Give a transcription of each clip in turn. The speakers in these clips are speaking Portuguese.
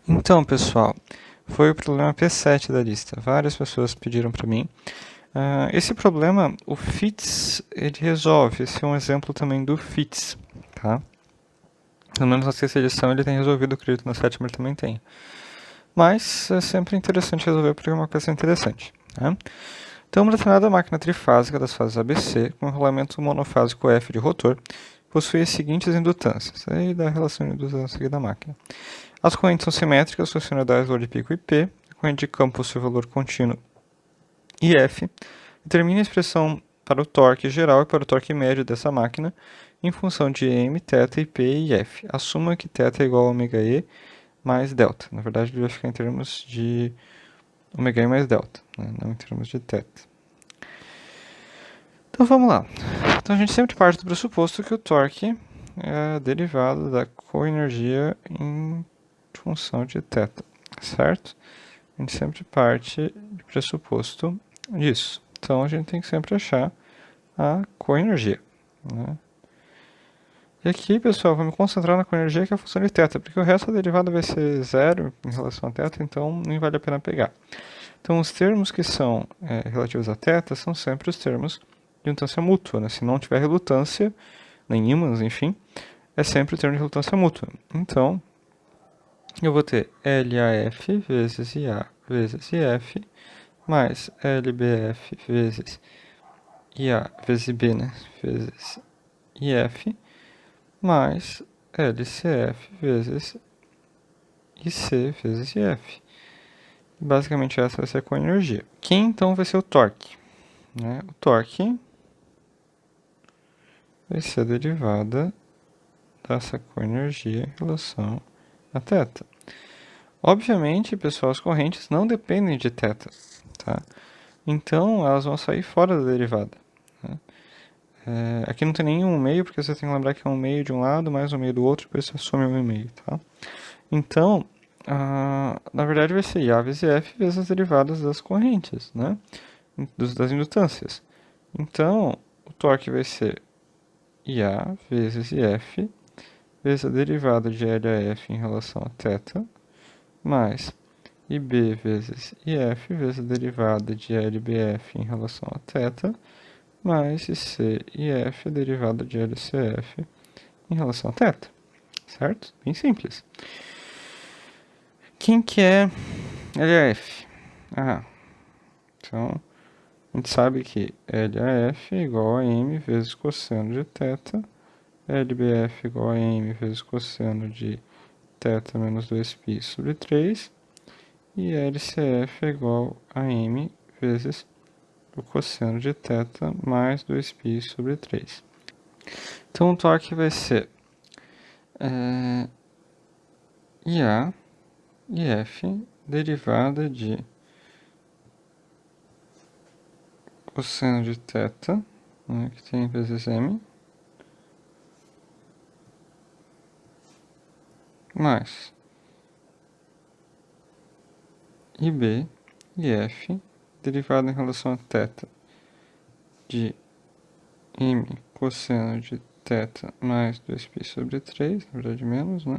Então, pessoal, foi o problema P7 da lista. Várias pessoas pediram para mim. Esse problema, o FITS, ele resolve. Esse é um exemplo também do FITS, tá? Pelo menos na sexta edição ele tem resolvido, acredito na sétima ele também tem. Mas é sempre interessante resolver porque é uma coisa interessante, tá? Então, uma determinada máquina trifásica das fases ABC, com rolamento monofásico F de rotor, possui as seguintes indutâncias. Aí dá a relação de indutância aqui da máquina. As correntes são simétricas, suas sinoidais valor de pico e P. A corrente de campo possui valor contínuo IF. Determine a expressão para o torque geral e para o torque médio dessa máquina em função de M, θ e P e F. Assuma que θ é igual a ômega E mais delta. Na verdade, ele vai ficar em termos de ômega E mais delta, né? Não em termos de θ. Então vamos lá. Então a gente sempre parte do pressuposto que o torque é derivado da coenergia em função de θ, certo? A gente sempre parte do pressuposto disso. Então a gente tem que sempre achar a coenergia, né? E aqui, pessoal, vou me concentrar na coenergia que é a função de θ, porque o resto da derivada vai ser zero em relação a θ, então nem vale a pena pegar. Então os termos que são relativos a θ são sempre os termos de indutância mútua, né? Se não tiver relutância, nem ímãs, enfim, é sempre o termo de relutância mútua. Então, eu vou ter LAF vezes IA vezes IF, mais LBF vezes IA vezes IB, né? Vezes IF, mais LCF vezes IC vezes IF. Basicamente essa vai ser a coenergia. Quem então vai ser o torque? Né? O torque vai ser a derivada dessa coenergia em relação a θ. Obviamente, pessoal, as correntes não dependem de θ, tá? Então, elas vão sair fora da derivada, né? Aqui não tem nenhum meio, porque você tem que lembrar que é um meio de um lado, mais um meio do outro, depois você some um meio, tá? Então, na verdade vai ser IA vezes F vezes as derivadas das correntes, né? Das indutâncias. Então, o torque vai ser IA vezes IF vezes a derivada de LAF em relação a θ, mais IB vezes IF vezes a derivada de LBF em relação a θ, mais IC e F, a derivada de LCF em relação a θ, certo? Bem simples. Quem que é LAF? Então, a gente sabe que LAF é igual a M vezes cosseno de θ, LBF é igual a M vezes cosseno de θ menos 2π sobre 3, e LCF é igual a M vezes o cosseno de θ mais 2π sobre 3. Então o torque vai ser IA e F derivada de cosseno de θ, né, que tem vezes M, mais IB e F derivada em relação a θ de M cosseno de θ mais 2π sobre 3, na verdade menos, né?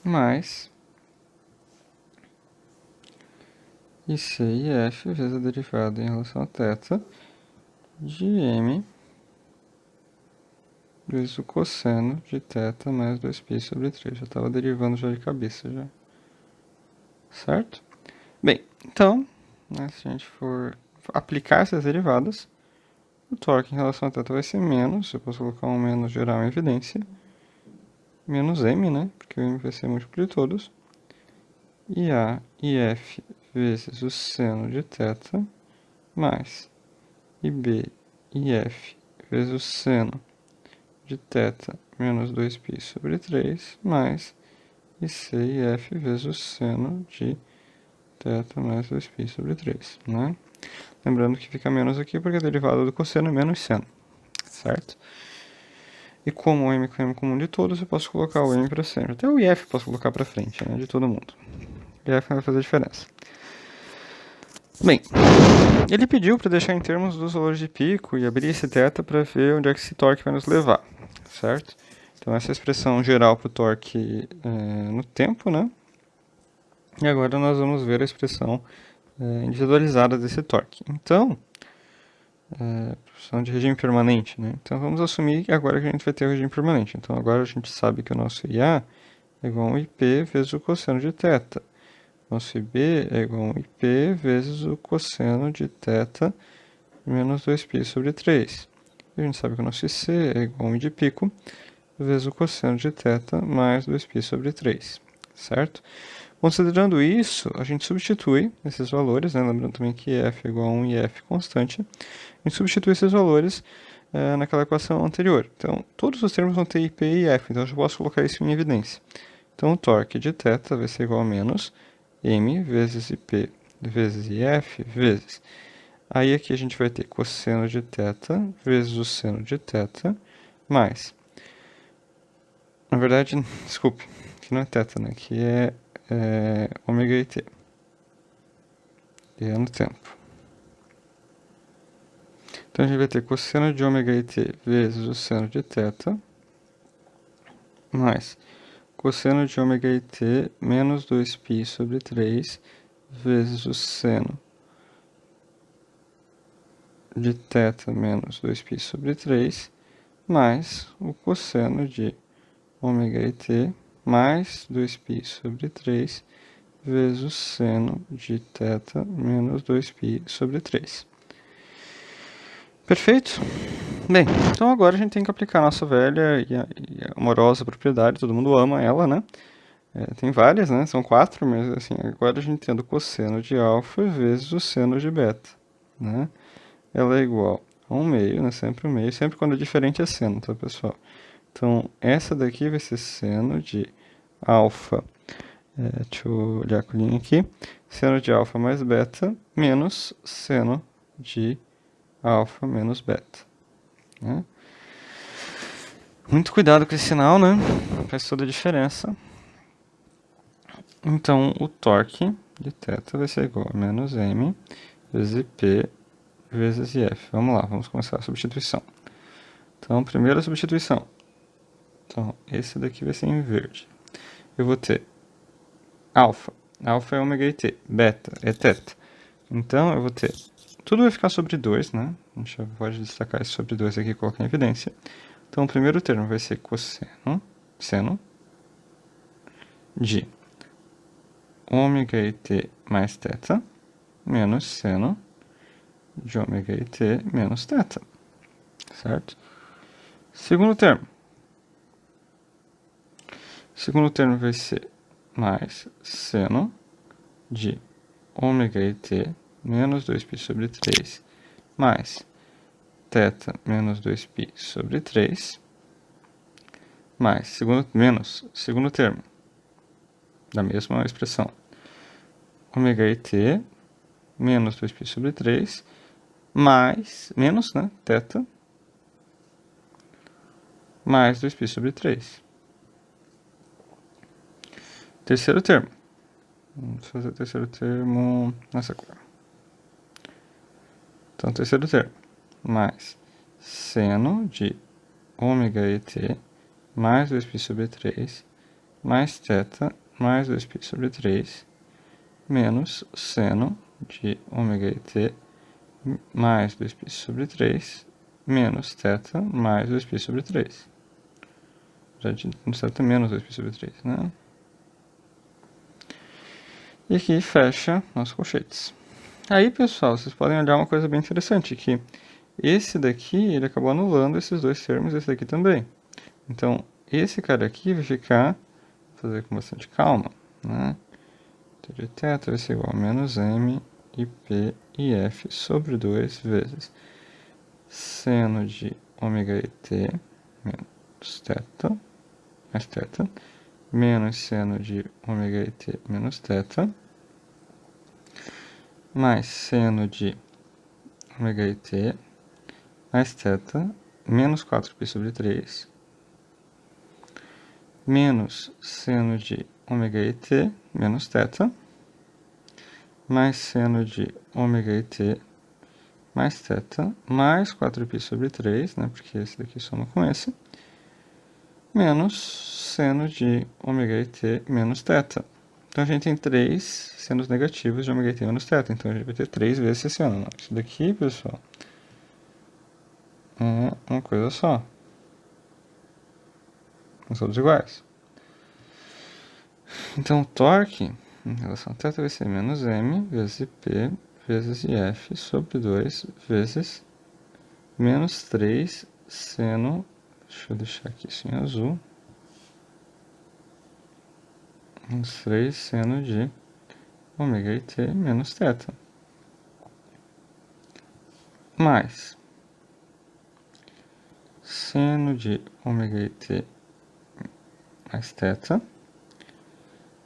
Mais IC e F vezes a derivada em relação a θ de M vezes o cosseno de θ mais 2π sobre 3. Já estava derivando já de cabeça, já. Certo? Bem, então, né, se a gente for aplicar essas derivadas, o torque em relação a θ vai ser menos, eu posso colocar um menos geral em evidência, menos M, né, porque o M vai ser múltiplo de todos, IA e F vezes o seno de θ, mais IB e F vezes o seno de θ menos 2π sobre 3, mais IC e F vezes o seno de θ mais 2π sobre 3, né? Lembrando que fica menos aqui porque a derivada do cosseno é menos seno, certo? E como o M é o M comum de todos, eu posso colocar o M para sempre. Até o IF eu posso colocar para frente, né, de todo mundo. O IF não vai fazer diferença. Bem, ele pediu para deixar em termos dos valores de pico e abrir esse θ para ver onde é que esse torque vai nos levar, certo? Então, essa é a expressão geral para o torque no tempo, né? E agora nós vamos ver a expressão individualizada desse torque. Então, expressão de regime permanente, né? Então, vamos assumir que agora que a gente vai ter o regime permanente. Então, agora a gente sabe que o nosso IA é igual a 1 IP vezes o cosseno de θ. Nosso IB é igual a 1 IP vezes o cosseno de θ menos 2π sobre 3. E a gente sabe que o nosso IC é igual a 1 de pico vezes o cosseno de θ mais 2π sobre 3, certo? Considerando isso, a gente substitui esses valores, né? Lembrando também que F é igual a 1 e F constante. A gente substitui esses valores naquela equação anterior. Então, todos os termos vão ter IP e F, então eu já posso colocar isso em evidência. Então, o torque de θ vai ser igual a menos m vezes IP vezes IF vezes. Aí aqui a gente vai ter cosseno de θ vezes o seno de θ mais. Na verdade, desculpe, aqui não é θ, né? Aqui é ômega e t. E é no tempo. Então a gente vai ter cosseno de ômega e t vezes o seno de θ mais cosseno de ômega e t menos 2π sobre 3 vezes o seno de θ menos 2π sobre 3 mais o cosseno de ômega e t mais 2π sobre 3 vezes o seno de θ menos 2π sobre 3. Perfeito? Bem, então agora a gente tem que aplicar a nossa velha e amorosa propriedade, todo mundo ama ela, né? Tem várias, né? São 4, mas assim, agora a gente tendo o cosseno de alfa vezes o seno de beta, né? Ela é igual a 1 meio, né? Sempre 1 meio, sempre quando é diferente é seno, tá, pessoal? Então, essa daqui vai ser seno de alfa, deixa eu olhar a linha aqui, seno de alfa mais beta menos seno de alfa menos beta, né? Muito cuidado com esse sinal, né? Faz toda a diferença. Então, o torque de θ vai ser igual a menos m vezes P vezes IF. Vamos lá, vamos começar a substituição. Então, primeira substituição. Então, esse daqui vai ser em verde. Eu vou ter alfa. Alfa é ômega e t. Beta é θ. Então, eu vou ter... Tudo vai ficar sobre 2, né? A gente já pode destacar esse sobre 2 aqui e colocar em evidência. Então, o primeiro termo vai ser cosseno, seno, de ômega e t mais θ, menos seno de ômega e t menos θ, certo? Segundo termo. Segundo termo vai ser mais seno de ômega e t menos 2π sobre 3 mais θ menos 2π sobre 3 mais segundo termo da mesma expressão, ômega e t menos 2π sobre 3 mais, menos, né, θ mais 2π sobre 3. Terceiro termo. Vamos fazer o terceiro termo nessa cor. Então, terceiro termo. Mais seno de ômega e t mais 2π sobre 3 mais θ mais 2π sobre 3 menos seno de ômega e t mais 2π sobre 3 menos θ mais 2π sobre 3. Já no certo é menos 2π sobre 3, né? E aqui fecha nossos colchetes. Aí, pessoal, vocês podem olhar uma coisa bem interessante, que esse daqui, ele acabou anulando esses dois termos, esse daqui também. Então, esse cara aqui vai ficar, vou fazer com bastante calma, né? De θ vai ser igual a menos m e p e f sobre 2 vezes seno de ômega e t menos θ, mais θ, menos seno de ômega e t menos θ, mais seno de ômega e t mais θ, menos 4π sobre 3, menos seno de ômega e t menos θ, mais seno de ômega e t mais θ, mais 4π sobre 3, né, porque esse daqui soma com esse, menos seno de ômega t menos θ. Então, a gente tem 3 senos negativos de ômega t menos θ. Então, a gente vai ter 3 vezes esse seno. Isso daqui, pessoal, é uma coisa só. São todos iguais. Então, o torque em relação a θ vai ser menos m vezes p vezes if sobre 2 vezes menos 3 seno, deixa eu deixar aqui isso em azul, menos 3 seno de ômega t menos θ, mais seno de ômega t mais θ,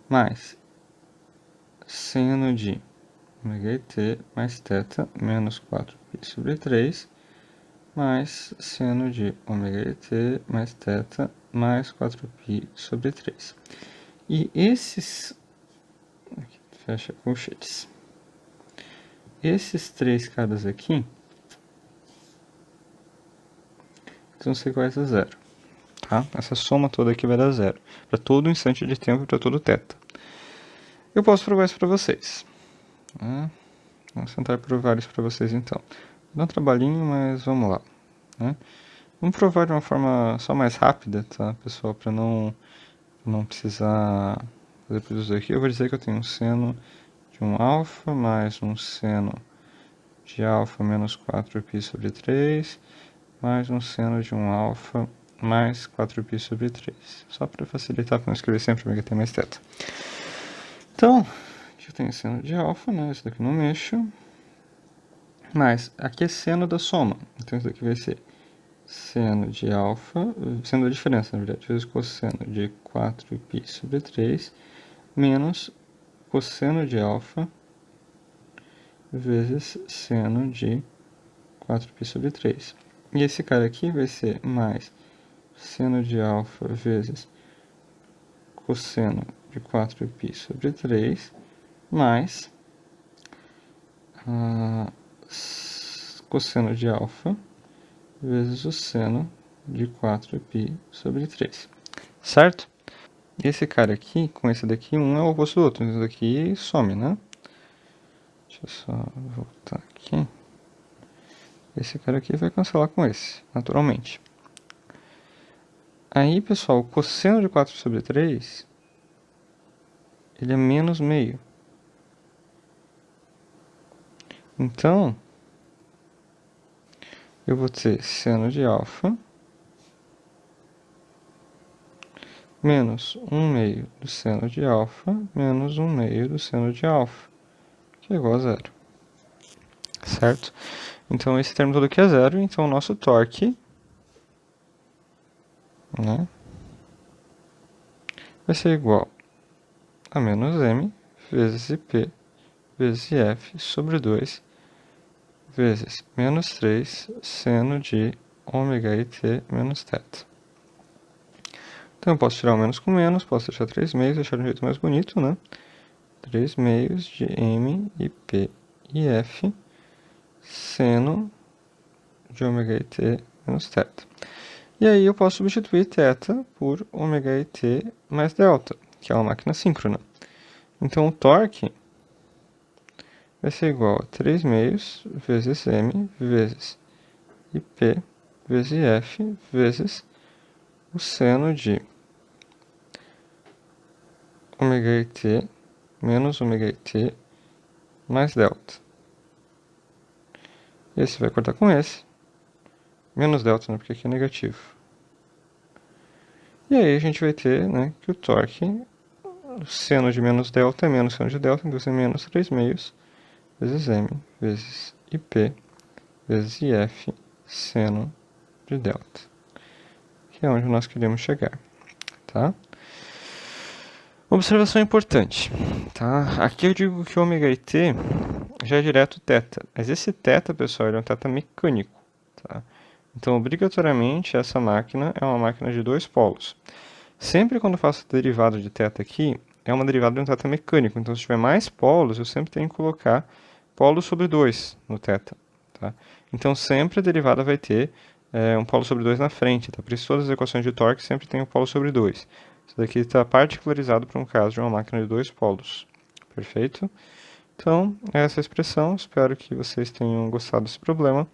mais seno de ômega t mais θ menos 4π sobre 3, mais seno de ômega t mais θ mais 4π sobre 3. E esses, aqui, fecha colchetes, esses três caras aqui vão ser iguais a zero. Tá? Essa soma toda aqui vai dar zero, para todo instante de tempo e para todo θ. Eu posso provar isso para vocês. Né? Vamos tentar provar isso para vocês então. Dá um trabalhinho, mas vamos lá. Né? Vamos provar de uma forma só mais rápida, tá, pessoal? Para não precisar fazer tudo isso aqui. Eu vou dizer que eu tenho um seno de um alfa mais um seno de alfa menos 4π sobre 3, mais um seno de um alfa mais 4π sobre 3. Só para facilitar, para não escrever sempre ômega t mais θ. Então, aqui eu tenho seno de alfa, né? Isso daqui não mexo. Mas aqui é seno da soma. Então, isso daqui vai ser seno de alfa, seno da diferença, na verdade, vezes cosseno de 4π sobre 3, menos cosseno de alfa vezes seno de 4π sobre 3. E esse cara aqui vai ser mais seno de alfa vezes cosseno de 4π sobre 3, mais cosseno de alfa vezes o seno de 4π sobre 3. Certo? E esse cara aqui, com esse daqui, um é o oposto do outro. Esse daqui some, né? Deixa eu só voltar aqui. Esse cara aqui vai cancelar com esse, naturalmente. Aí, pessoal, o cosseno de 4 sobre 3, ele é menos meio. Então, eu vou ter seno de alfa menos 1/2 do seno de alfa menos 1/2 do seno de alfa, que é igual a zero. Certo? Então, esse termo todo aqui é zero, então o nosso torque, né, vai ser igual a menos m vezes ip vezes if sobre 2 vezes menos 3 seno de ômega t menos θ. Então, eu posso tirar o menos com menos, posso deixar 3/2, deixar de um jeito mais bonito, né? 3/2 de m, ip e f seno de ômega t menos θ. E aí eu posso substituir θ por ômega t mais delta, que é uma máquina síncrona. Então, o torque vai ser igual a 3/2 vezes m vezes ip vezes f vezes o seno de ômega t menos ômega t mais delta. Esse vai cortar com esse. Menos delta, né, porque aqui é negativo. E aí a gente vai ter, né, que o torque, o seno de menos delta é menos seno de delta, então vai ser menos 3/2 vezes m vezes ip vezes if seno de delta, que é onde nós queremos chegar, tá? Observação importante, tá? Aqui eu digo que o ômega t já é direto θ, mas esse θ, pessoal, ele é um θ mecânico, tá? Então, obrigatoriamente, essa máquina é uma máquina de dois polos. Sempre quando eu faço derivada de θ aqui, é uma derivada de um θ mecânico. Então, se tiver mais polos, eu sempre tenho que colocar polo sobre 2 no θ. Tá? Então, sempre a derivada vai ter um polo sobre 2 na frente, tá? Por isso todas as equações de torque sempre tem um polo sobre 2. Isso daqui está particularizado para um caso de uma máquina de 2 polos. Perfeito? Então, essa é a expressão. Espero que vocês tenham gostado desse problema.